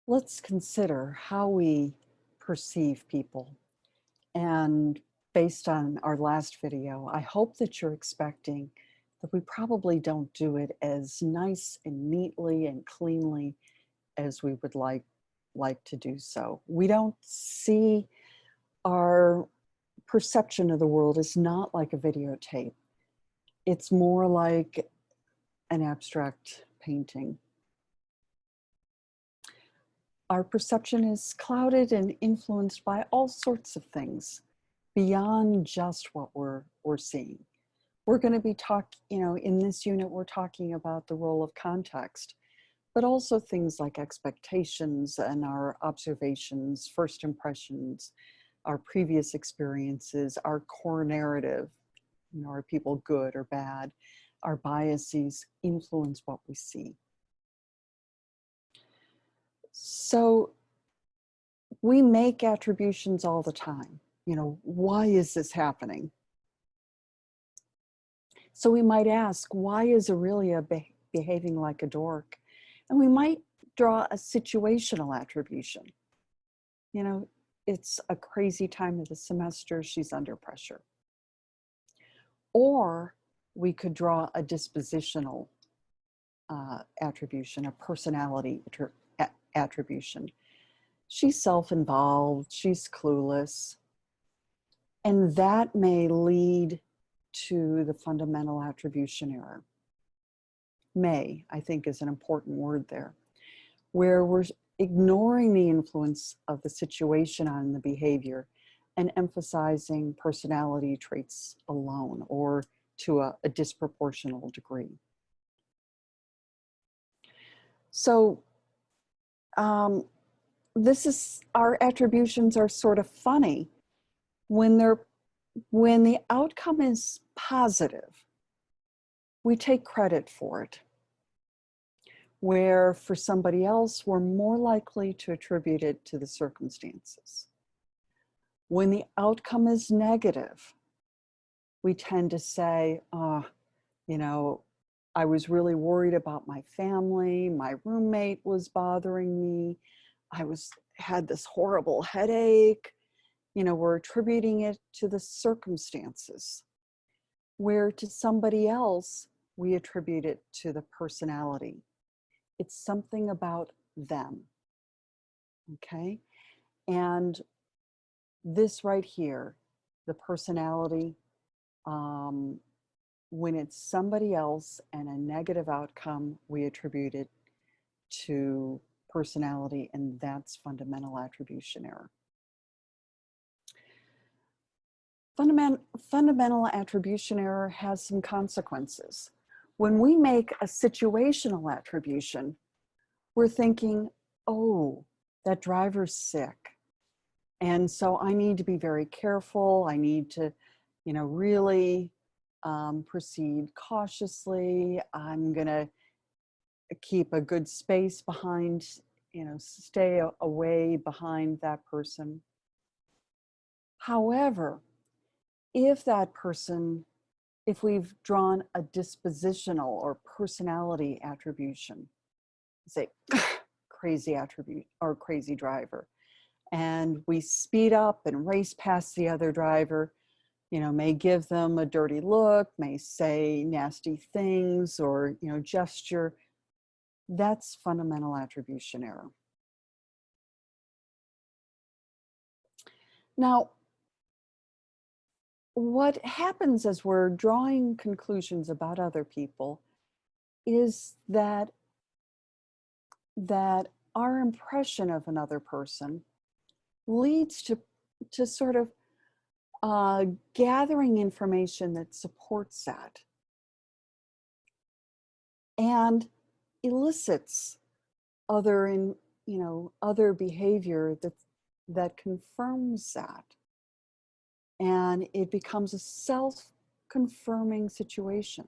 Let's consider how we perceive people. And based on our last video, I hope that you're expecting that we probably don't do it as nice and neatly and cleanly as we would like to do so. We don't see our perception of the world is not like a videotape. It's more like an abstract painting. Our perception is clouded and influenced by all sorts of things beyond just what we're seeing. We're going to be in this unit, we're talking about the role of context, but also things like expectations and our observations, first impressions, our previous experiences, our core narrative, are people good or bad? Our biases influence what we see. So we make attributions all the time. Why is this happening? So we might ask, why is Aurelia behaving like a dork? And we might draw a situational attribution. It's a crazy time of the semester, she's under pressure. Or we could draw a dispositional attribution, a personality attribution. She's self-involved, she's clueless, and that may lead to the fundamental attribution error. May, I think, is an important word there, where we're ignoring the influence of the situation on the behavior and emphasizing personality traits alone or to a disproportional degree. So our attributions are sort of funny when the outcome is positive. We take credit for it, where for somebody else, we're more likely to attribute it to the circumstances. When the outcome is negative, we tend to say, I was really worried about my family, my roommate was bothering me, had this horrible headache. We're attributing it to the circumstances, where to somebody else, we attribute it to the personality. It's something about them, okay? And this right here, the personality, when it's somebody else and a negative outcome, we attribute it to personality, and that's fundamental attribution error. Fundamental attribution error has some consequences. When we make a situational attribution, we're thinking, oh, that driver's sick. And so I need to be very careful. I need to, really proceed cautiously. I'm going to keep a good space behind, stay away behind that person. However, if we've drawn a dispositional or personality attribution, say crazy attribute or crazy driver, and we speed up and race past the other driver, may give them a dirty look, may say nasty things or, gesture, that's fundamental attribution error. Now, what happens as we're drawing conclusions about other people is that our impression of another person leads to sort of gathering information that supports that and elicits other behavior that confirms that. And it becomes a self-confirming situation.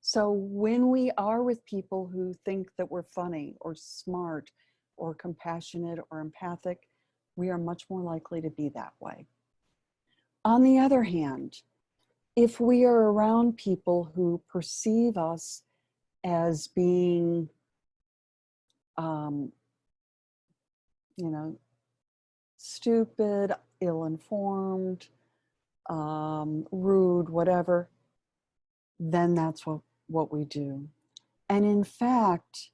So when we are with people who think that we're funny or smart or compassionate or empathic, we are much more likely to be that way. On the other hand, if we are around people who perceive us as being you know, stupid, ill-informed, rude, whatever, then that's what we do. And in fact,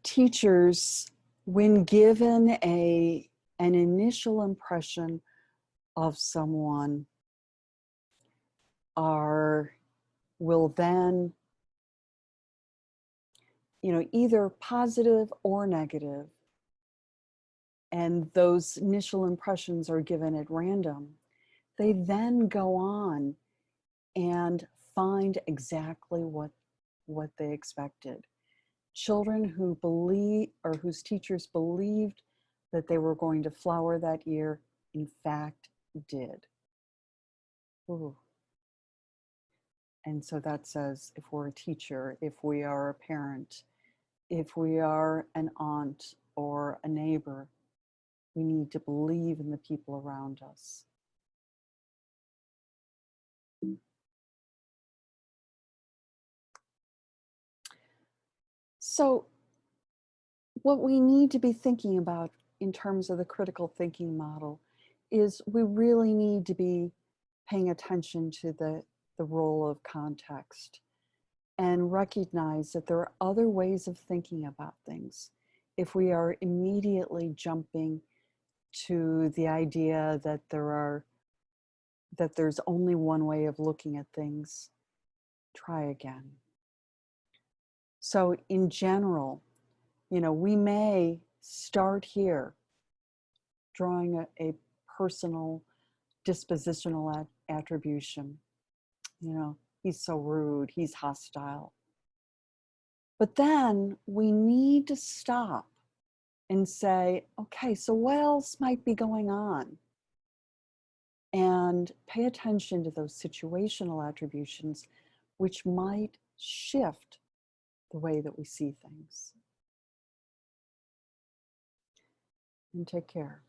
teachers, when given an initial impression of someone, will then, either positive or negative, and those initial impressions are given at random, they then go on and find exactly what they expected. Children who believe, or whose teachers believed that they were going to flower that year, in fact did. Ooh. And so that says, if we're a teacher, if we are a parent, if we are an aunt or a neighbor, we need to believe in the people around us. So what we need to be thinking about in terms of the critical thinking model is we really need to be paying attention to the role of context and recognize that there are other ways of thinking about things. If we are immediately jumping to the idea that there's only one way of looking at things, try again. So in general, we may start here drawing a personal dispositional attribution. He's so rude, he's hostile. But then we need to stop and say, okay, so what else might be going on? And pay attention to those situational attributions, which might shift the way that we see things. And take care.